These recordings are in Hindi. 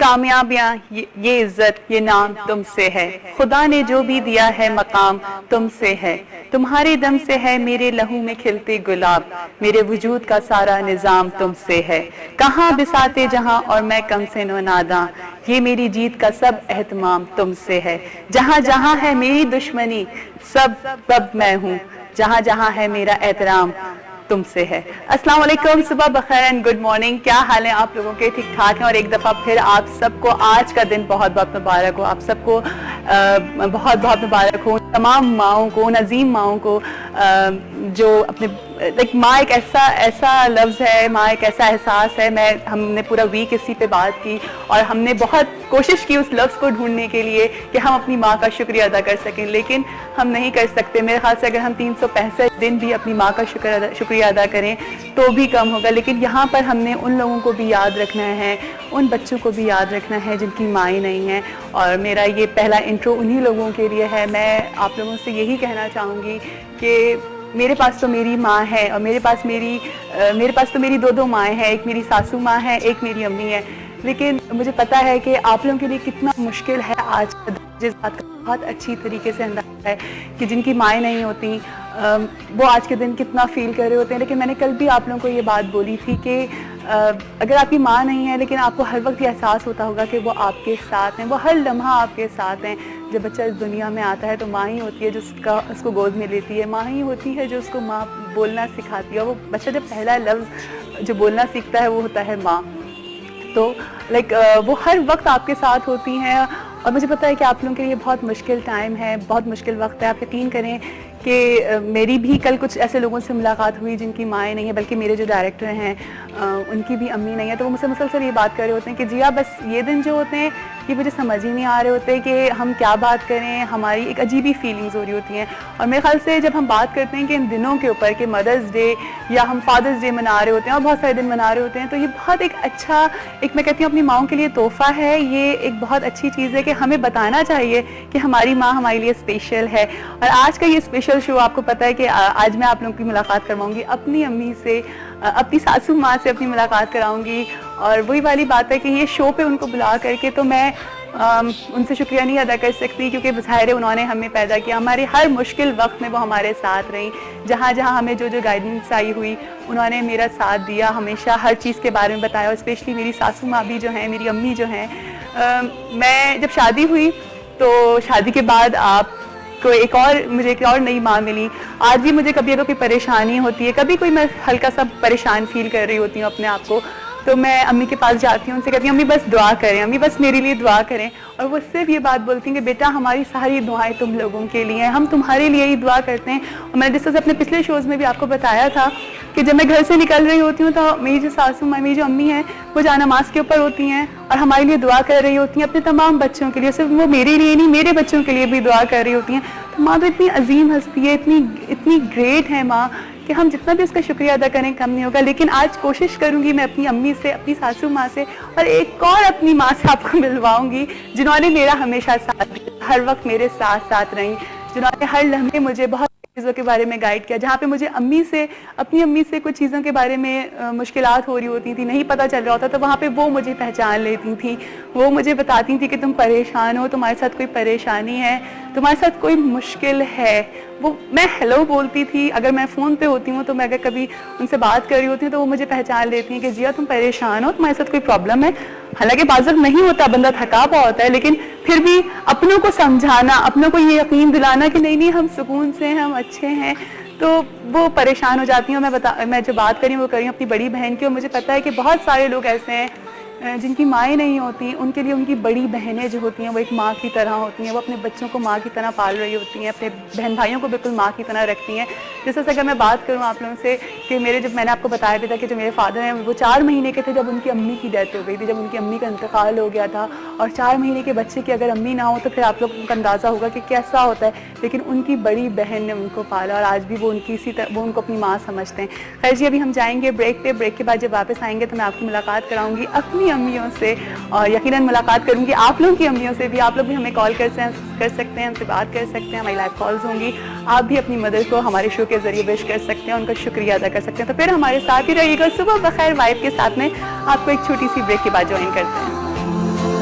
कामयाबियां, ये इज्जत, ये नाम तुमसे है। खुदा ने जो भी दिया है मकाम तुमसे है। तुम्हारे दम से है मेरे लहू में खिलते गुलाब, मेरे वजूद का सारा निजाम तुमसे है। कहाँ बिसाते जहां और मैं कम से नो नादा, ये मेरी जीत का सब एहतमाम तुमसे है। जहां जहां है मेरी दुश्मनी सब मैं हूँ, जहां जहां है मेरा एहतराम तुमसे है। अस्सलाम वालेकुम, सुबह बखैर एंड गुड मॉर्निंग। क्या हाल है आप लोगों के? ठीक ठाक हैं। और एक दफ़ा फिर आप सबको आज का दिन बहुत बहुत मुबारक हो। आप सबको बहुत बहुत मुबारक हो, तमाम माओं को, नज़ीम माओं को, जो अपने लाइक माँ एक ऐसा लफ्ज़ है, माँ एक ऐसा एहसास है। हमने पूरा वीक इसी पे बात की और हमने बहुत कोशिश की उस लफ्ज़ को ढूंढने के लिए कि हम अपनी माँ का शुक्रिया अदा कर सकें, लेकिन हम नहीं कर सकते। मेरे ख्याल से अगर हम 365 दिन भी अपनी माँ का शुक्रिया अदा करें तो भी कम होगा। लेकिन यहाँ पर हमने उन लोगों को भी याद रखना है, उन बच्चों को भी याद रखना है जिनकी माएँ नहीं हैं। और मेरा ये पहला इंट्रो उन्हीं लोगों के लिए है। मैं आप लोगों से यही कहना चाहूँगी कि मेरे पास तो मेरी माँ है और मेरे पास तो मेरी दो माएँ हैं। एक मेरी सासू माँ है, एक मेरी अम्मी है। लेकिन मुझे पता है कि आप लोगों के लिए कितना मुश्किल है आज का, जिस बात का बहुत अच्छी तरीके से अंदाजा है कि जिनकी माएँ नहीं होती वो आज के दिन कितना फील कर रहे होते हैं। लेकिन मैंने कल भी आप लोगों को ये बात बोली थी कि अगर आपकी माँ नहीं है लेकिन आपको हर वक्त ये एहसास होता होगा कि वो आपके साथ हैं, वो हर लम्हा आपके साथ हैं। जब बच्चा इस दुनिया में आता है तो माँ ही होती है जो उसको गोद में लेती है, माँ ही होती है जो उसको माँ बोलना सिखाती है। वो बच्चा जब पहला लफ्ज़ जो बोलना सीखता है वो होता है माँ। तो लाइक वो हर वक्त आपके साथ होती हैं। और मुझे पता है कि आप लोगों के लिए बहुत मुश्किल टाइम है, बहुत मुश्किल वक्त है। आप यकीन करें कि मेरी भी कल कुछ ऐसे लोगों से मुलाकात हुई जिनकी माएँ नहीं है, बल्कि मेरे जो डायरेक्टर हैं उनकी भी अम्मी नहीं है। तो वो मुझसे मुसलसल ये बात कर रहे होते हैं कि जिया बस ये दिन जो होते हैं ये मुझे समझ ही नहीं आ रहे होते कि हम क्या बात करें। हमारी एक अजीब ही फीलिंग्स हो रही होती हैं। और मेरे ख्याल से जब हम बात करते हैं कि इन दिनों के ऊपर कि मदर्स डे या हम फादर्स डे मना रहे होते हैं और बहुत सारे दिन मना रहे होते हैं, तो ये बहुत एक अच्छा, एक मैं कहती हूँ अपनी माँओं के लिए तोहफ़ा है। ये एक बहुत अच्छी चीज़ है कि हमें बताना चाहिए कि हमारी माँ हमारे लिए स्पेशल है। और आज का ये स्पेशल शो आपको पता है कि आज मैं आप लोगों की मुलाकात करवाऊंगी अपनी अम्मी से, अपनी सासू माँ से अपनी मुलाकात कराऊंगी। और वही वाली बात है कि ये शो पे उनको बुला करके तो मैं उनसे शुक्रिया नहीं अदा कर सकती, क्योंकि ज़ाहिर उन्होंने हमें पैदा किया, हमारे हर मुश्किल वक्त में वो हमारे साथ रहीं। जहाँ जहाँ हमें जो जो गाइडेंस आई हुई उन्होंने मेरा साथ दिया, हमेशा हर चीज़ के बारे में बताया। और स्पेशली मेरी सासू माँ भी जो हैं, मेरी अम्मी जो हैं, मैं जब शादी हुई तो शादी के बाद मुझे एक और नई माँ मिली। आज भी मुझे कभी अगर कोई परेशानी होती है, कभी कोई मैं हल्का सा परेशान फील कर रही होती हूँ अपने आप को, तो मैं अम्मी के पास जाती हूँ, उनसे कहती हूँ अम्मी बस दुआ करें, अम्मी बस मेरे लिए दुआ करें। और वो सिर्फ ये बात बोलती हैं कि बेटा हमारी सारी दुआएं तुम लोगों के लिए हैं, हम तुम्हारे लिए ही दुआ करते हैं। और मैंने जिस तरह से अपने पिछले शोज़ में भी आपको बताया था कि जब मैं घर से निकल रही होती हूँ तो मेरी जो सासू माँ, मेरी जो अम्मी हैं, वो जानमाज के ऊपर होती हैं और हमारे लिए दुआ कर रही होती हैं, अपने तमाम बच्चों के लिए। सिर्फ वो मेरे लिए नहीं, मेरे बच्चों के लिए भी दुआ कर रही होती हैं। तो माँ तो इतनी अजीम हस्ती है, इतनी ग्रेट है माँ कि हम जितना भी उसका शुक्रिया अदा करें कम नहीं होगा। लेकिन आज कोशिश करूंगी मैं अपनी अम्मी से, अपनी सासू माँ से और एक और अपनी माँ से आपको मिलवाऊंगी, जिन्होंने मेरा हमेशा साथ दिया, हर वक्त मेरे साथ साथ रही, जिन्होंने हर लम्हे मुझे बहुत चीज़ों के बारे में गाइड किया। जहाँ पे मुझे अपनी अम्मी से कुछ चीज़ों के बारे में मुश्किलात हो रही होती थी, नहीं पता चल रहा होता, तो वहाँ पे वो मुझे पहचान लेती थी। वो मुझे बताती थी कि तुम परेशान हो, तुम्हारे साथ कोई परेशानी है, तुम्हारे साथ कोई मुश्किल है। वो मैं हेलो बोलती थी, अगर मैं फ़ोन पे होती हूँ तो मैं अगर कभी उनसे बात कर रही होती हूँ तो वो मुझे पहचान लेती हैं कि जिया तुम परेशान हो, तुम्हारे साथ कोई प्रॉब्लम है। हालांकि बाज़ नहीं होता, बंदा थका हुआ होता है, लेकिन फिर भी अपनों को समझाना, अपनों को ये यकीन दिलाना कि नहीं हम सुकून से हैं, हम अच्छे हैं, तो वो परेशान हो जाती हूँ। मैं जो बात कर रही हूँ वो कर रही हूँ अपनी बड़ी बहन की। और मुझे पता है कि बहुत सारे लोग ऐसे हैं जिनकी माएँ नहीं होती, उनके लिए उनकी बड़ी बहनें जो होती हैं वो एक माँ की तरह होती हैं। वो अपने बच्चों को माँ की तरह पाल रही होती हैं, अपने बहन भाइयों को बिल्कुल माँ की तरह रखती हैं। जैसे अगर मैं बात करूँ आप लोगों से कि मैंने आपको बताया भी था कि जो मेरे फादर हैं वो 4 महीने के थे जब उनकी अम्मी की डेथ हो गई थी, जब उनकी अम्मी का इंतकाल हो गया था। और 4 महीने के बच्चे की अगर अम्मी ना हो तो फिर आप लोगों को अंदाज़ा होगा कि कैसा होता है। लेकिन उनकी बड़ी बहन ने उनको पाला और आज भी वो उनको अपनी माँ समझते हैं। खैर जी, अभी हम जाएंगे ब्रेक पे। ब्रेक के बाद जब वापस आएंगे तो मैं आपकी मुलाकात कराऊंगी अपनी अम्मियों से और यकीनन मुलाकात करूंगी आप लोगों की अम्मियों से भी। आप लोग भी हमें कॉल कर सकते हैं, हमसे बात कर सकते हैं, हमारी लाइव कॉल्स होंगी। आप भी अपनी मदर को हमारे शो के जरिए विश कर सकते हैं, उनका शुक्रिया अदा कर सकते हैं। तो फिर हमारे साथ ही रहिएगा। सुबह बखैर वाइब के साथ में आपको एक छोटी सी ब्रेक के बाद ज्वाइन करते हैं।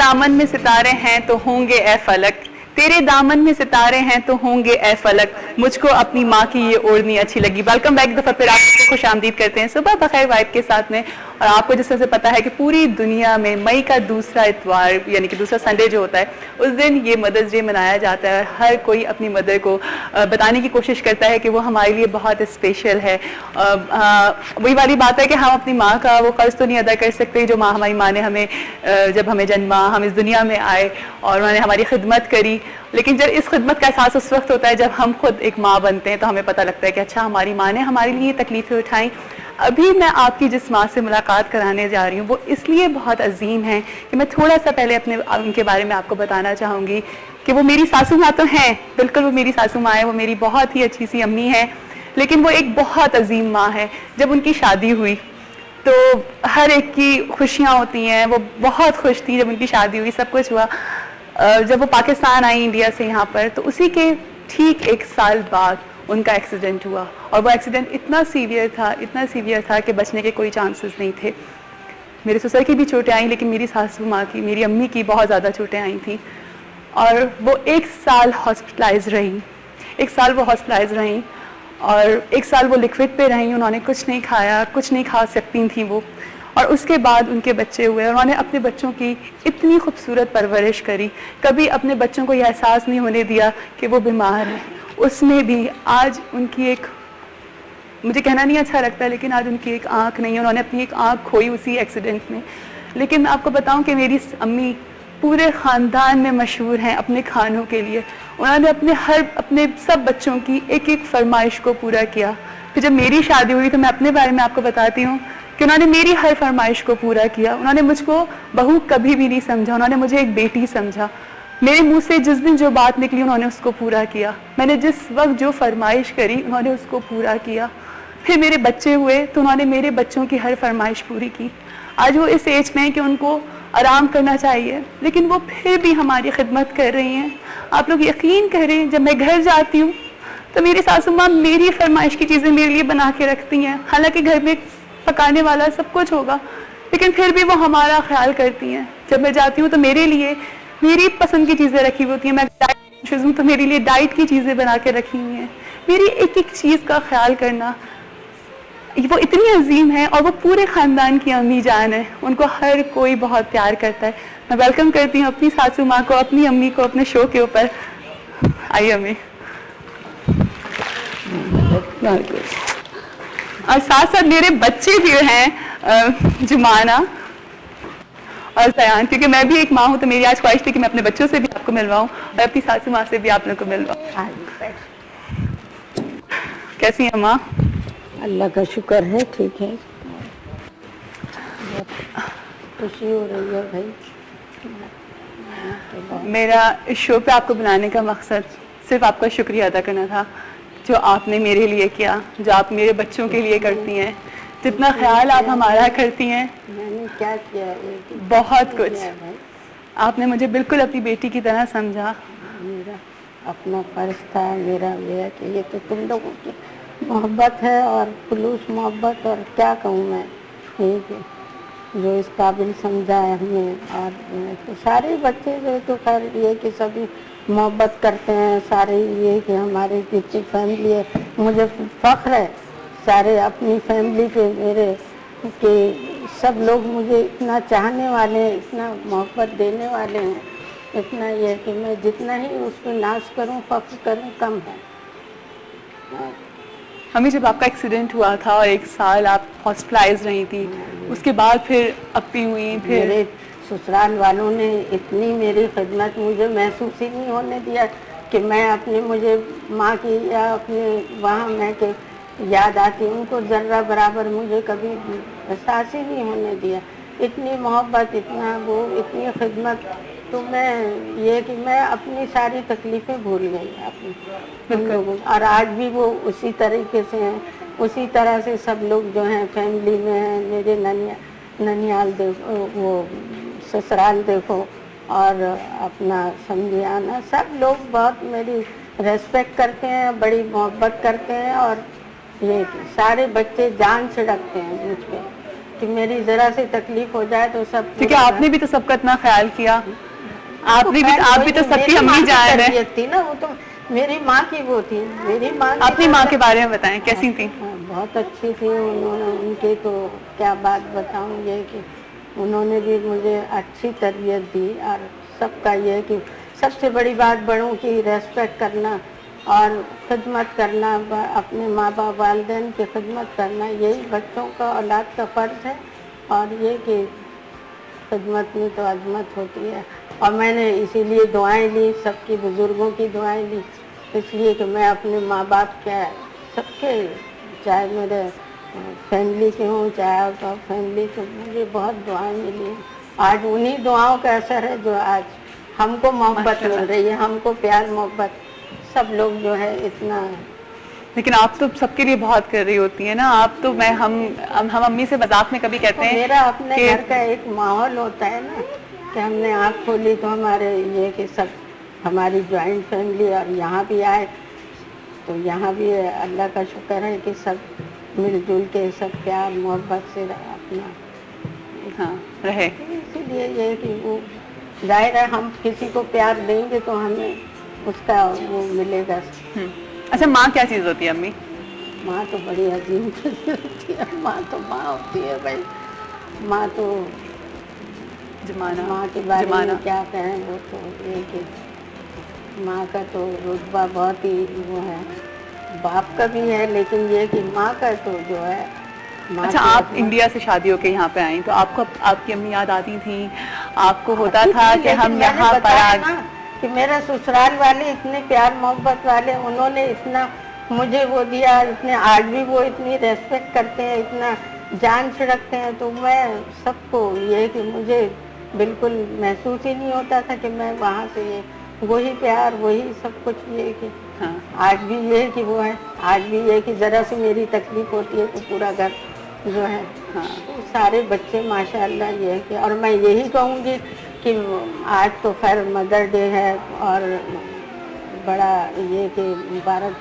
दामन में सितारे हैं तो होंगे ए फलक, तेरे दामन में सितारे हैं तो होंगे ए फलक, मुझको अपनी माँ की ये ओढ़नी अच्छी लगी। वेलकम बैक दफा फिर आपको खुश आमदीद करते हैं सुबह बखैर वाइब के साथ में। और आपको जिस तरह से पता है कि पूरी दुनिया में मई का दूसरा इतवार यानी कि दूसरा संडे जो होता है उस दिन ये मदर्स डे मनाया जाता है। हर कोई अपनी मदर को बताने की कोशिश करता है कि वो हमारे लिए बहुत स्पेशल है। वही वाली बात है कि हम अपनी माँ का वो कर्ज तो नहीं अदा कर सकते जो माँ हमारी माँ ने हमें जब हमें जन्मा, हम इस दुनिया में आए और उन्होंने हमारी खिदमत करी। लेकिन जब इस खिदमत का एहसास उस वक्त होता है जब हम खुद एक माँ बनते हैं तो हमें पता लगता है कि अच्छा हमारी माँ ने हमारे लिए तकलीफ़ें उठाई। अभी मैं आपकी जिस माँ से मुलाकात कराने जा रही हूँ वो इसलिए बहुत अजीम है कि मैं थोड़ा सा पहले उनके बारे में आपको बताना चाहूँगी कि वो मेरी सासू माँ तो हैं, बिल्कुल वो मेरी सासू माँ है, वो मेरी बहुत ही अच्छी सी अम्मी है, लेकिन वो एक बहुत अजीम माँ है। जब उनकी शादी हुई तो हर एक की खुशियाँ होती हैं, वो बहुत खुश थी जब उनकी शादी हुई, सब कुछ हुआ। जब वो पाकिस्तान आई इंडिया से यहाँ पर तो उसी के ठीक 1 साल बाद उनका एक्सीडेंट हुआ और वो एक्सीडेंट इतना सीवियर था कि बचने के कोई चांसेस नहीं थे। मेरे ससुर की भी चोटें आई लेकिन मेरी सासू माँ की, मेरी अम्मी की बहुत ज़्यादा चोटें आई थी और वो 1 साल हॉस्पिटलाइज रहीं और 1 साल वो लिक्विड पे रहीं। उन्होंने कुछ नहीं खाया, कुछ नहीं खा सकती थी वो। और उसके बाद उनके बच्चे हुए। उन्होंने अपने बच्चों की इतनी खूबसूरत परवरिश करी, कभी अपने बच्चों को यह एहसास नहीं होने दिया कि वो बीमार हैं। उसमें भी आज उनकी एक, मुझे कहना नहीं अच्छा लगता लेकिन आज उनकी एक आँख नहीं है, उन्होंने अपनी एक आँख खोई उसी एक्सीडेंट में। लेकिन मैं आपको बताऊं कि मेरी अम्मी पूरे ख़ानदान में मशहूर हैं अपने खानों के लिए। उन्होंने अपने सब बच्चों की एक एक फरमाइश को पूरा किया। फिर जब मेरी शादी हुई तो मैं अपने बारे में आपको बताती हूँ कि उन्होंने मेरी हर फरमाइश को पूरा किया। उन्होंने मुझको बहू कभी भी नहीं समझा, उन्होंने मुझे एक बेटी समझा। मेरे मुंह से जिस दिन जो बात निकली उन्होंने उसको पूरा किया। मैंने जिस वक्त जो फरमाइश करी उन्होंने उसको पूरा किया। फिर मेरे बच्चे हुए तो उन्होंने मेरे बच्चों की हर फरमाइश पूरी की। आज वो इस एज में हैं कि उनको आराम करना चाहिए लेकिन वो फिर भी हमारी खिदमत कर रही हैं। आप लोग यकीन करें जब मैं घर जाती हूँ तो मेरी सासू माँ मेरी फरमाइश की चीज़ें मेरे लिए बना के रखती हैं। हालांकि घर में पकाने वाला सब कुछ होगा लेकिन फिर भी वो हमारा ख्याल करती हैं। जब मैं जाती हूँ तो मेरे लिए मेरी पसंद की चीज़ें रखी हुई होती हैं। मैं डाइट हूँ तो मेरे लिए डाइट की चीज़ें बना के रखी हुई हैं। मेरी एक एक चीज़ का ख्याल करना वो इतनी अजीम है और वो पूरे ख़ानदान की अम्मी जान है। उनको हर कोई बहुत प्यार करता है। मैं वेलकम करती हूँ अपनी सासू माँ को, अपनी अम्मी को अपने शो के ऊपर। आइए अम्मी। और साथ साथ मेरे बच्चे भी हैं, जुमाना और सयान, क्योंकि मैं भी एक माँ हूँ तो मेरी आज ख्वाहिश थी कि मैं अपने बच्चों से भी आपको मिलवाऊँ और अपनी सासू माँ से भी आप लोगों को मिलवाऊँ। कैसी हैं माँ? अल्लाह का शुक्र है, ठीक है। खुशी हो रही है भाई। मेरा इस शो पे आपको बुलाने का मकसद सिर्फ आपका शुक्रिया अदा करना था जो आपने मेरे लिए किया, जो आप मेरे बच्चों के लिए करती हैं, जितना ख्याल आप हमारा करती हैं। मैंने क्या किया? बहुत कुछ। आपने मुझे बिल्कुल अपनी बेटी की तरह समझा। मेरा अपना फर्ज था, मेरा कि ये तो तुम लोगों की मोहब्बत है और खुलूस मोहब्बत, और क्या कहूँ मैं, ठीक है जो इस काबिल समझा है हमें। और तो सारे बच्चे जो तो खैर ये कि सभी मोहब्बत करते हैं, सारे ये कि हमारी कितनी फैमिली है। मुझे फख्र है सारे अपनी फैमिली पे मेरे कि सब लोग मुझे इतना चाहने वाले हैं, इतना मोहब्बत देने वाले हैं, इतना ये कि मैं जितना ही उस पर नाश करूं, फख्र करूं, कम है। हमें जब आपका एक्सीडेंट हुआ था और 1 साल आप हॉस्पिटलाइज रही थी, उसके बाद फिर अपी हुई, फिर मेरे ससुराल वालों ने इतनी मेरी खिदमत मुझे महसूस ही नहीं होने दिया कि मैं अपने मुझे माँ की या अपने वहाँ मैं के याद आती, उनको ज़र्रा बराबर मुझे कभी एहसास ही नहीं होने दिया। इतनी मोहब्बत, इतना वो, इतनी खिदमत, तो मैं ये कि मैं अपनी सारी तकलीफ़ें भूल गई अपने लोगों। और आज भी वो उसी तरीके से हैं, उसी तरह से सब लोग जो हैं फैमिली में हैं। मेरे ननियाल देखो, वो ससुराल देखो, और अपना समझियाना, सब लोग बहुत मेरी रेस्पेक्ट करते हैं, बड़ी मोहब्बत करते हैं। और ये सारे बच्चे जान छिड़कते हैं मुझ पे कि मेरी जरा सी तकलीफ हो जाए तो सब क्योंकि आपने भी तो सबका इतना ख्याल किया, आप भी तो सबकी मेरी माँ अम्मी की जान है। तरबियत थी ना, वो तो मेरी माँ की वो थी, मेरी माँ की अपनी माँ के बारे में बताएं, कैसी थी? बहुत अच्छी थी उन्होंने, उनकी तो क्या बात बताऊं, ये कि उन्होंने भी मुझे अच्छी तरबियत दी। और सबका ये कि सबसे बड़ी बात बड़ों की रेस्पेक्ट करना और खिदमत करना, अपने माँ बाप वालिदैन की खिदमत करना, यही बच्चों का औलाद का फ़र्ज़ है। और ये कि खिदमत में तो अज़मत होती है। और मैंने इसीलिए दुआएं ली, सबकी बुज़ुर्गों की दुआएं ली, इसलिए कि मैं अपने माँ बाप के सबके, चाहे मेरे फैमिली के हों चाहे आउट ऑफ फैमिली के, मुझे बहुत दुआएं मिली। आज उन्हीं दुआओं का असर है जो आज हमको मोहब्बत मिल रही है, हमको प्यार मोहब्बत, सब लोग जो है इतना। लेकिन आप तो सबके लिए बहुत कर रही होती है ना, आप तो हम अम्मी से मजाक में कभी कहते हैं मेरा अपने घर का एक माहौल होता है ना, कि हमने आँख खोली तो हमारे ये कि सब हमारी ज्वाइंट फैमिली, और यहाँ भी आए तो यहाँ भी अल्लाह का शुक्र है कि सब मिलजुल के सब प्यार मोहब्बत से अपना हाँ रहे। इसीलिए ये कि वो जाहिर है हम किसी को प्यार देंगे तो हमें उसका वो मिलेगा। अच्छा, माँ क्या चीज़ होती है अम्मी? माँ तो बड़ी अजीम चीज़ होती है, माँ तो माँ होती है भाई। माँ तो जमाना, माँ के बारे में क्या कहें, वो तो ये कि माँ का तो रुतबा बहुत ही वो है, बाप का भी है, लेकिन ये कि माँ का तो जो है। अच्छा, आप इंडिया से शादी होके यहाँ पे आई तो आपको आपकी अम्मी याद आती थी? आपको होता था कि हम यहाँ पर आ कि मेरा ससुराल वाले इतने प्यार मोहब्बत वाले, उन्होंने इतना मुझे वो दिया, इतने आज भी वो इतनी रेस्पेक्ट करते हैं, इतना जान छिड़कते हैं, तो मैं सबको ये कि मुझे बिल्कुल महसूस ही नहीं होता था कि मैं वहाँ से ये वही प्यार वही सब कुछ, ये कि हाँ। आज भी ये कि वो है, आज भी ये कि ज़रा सी मेरी तकलीफ होती है तो पूरा घर जो है, हाँ। तो सारे बच्चे माशाल्लाह ये है कि, और मैं यही कहूँगी कि आज तो खैर मदर डे है और बड़ा ये कि मुबारक,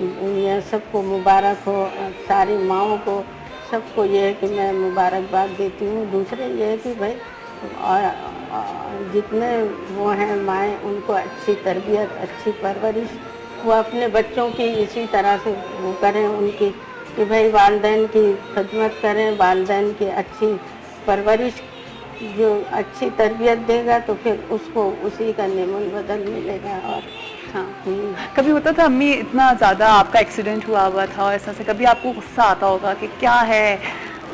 ये सबको मुबारक हो, सारी माँओं को सबको ये है कि मैं मुबारकबाद देती हूँ। दूसरे ये है कि भाई और जितने वो हैं माएँ, उनको अच्छी तरबियत अच्छी परवरिश वो अपने बच्चों की इसी तरह से वो करें उनकी, कि भाई वालिदैन की खिदमत करें, वालिदैन की अच्छी परवरिश, जो अच्छी तरबियत देगा तो फिर उसको उसी का नेमुल बदल मिलेगा। और हाँ, कभी होता था अम्मी, इतना ज़्यादा आपका एक्सीडेंट हुआ था ऐसा से, कभी आपको गुस्सा आता होगा कि क्या है,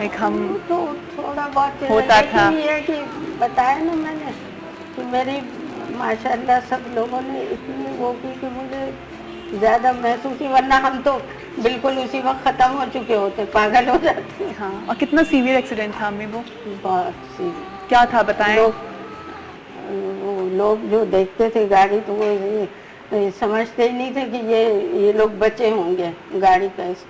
एक हम तो थोड़ा बहुत होता था? ये है कि बताया ना मैंने कि मेरी माशाल्लाह सब लोगों ने इतनी वो की कि मुझे ज़्यादा महसूस ही, वरना हम तो बिल्कुल उसी वक्त ख़त्म हो चुके होते, पागल हो जाते। हाँ, और कितना सीवियर एक्सीडेंट था अम्मी वो? बहुत सीवियर। क्या था बताएं? लोग जो देखते थे गाड़ी तो वो समझते ही नहीं थे कि ये लोग बचे होंगे गाड़ी का। इस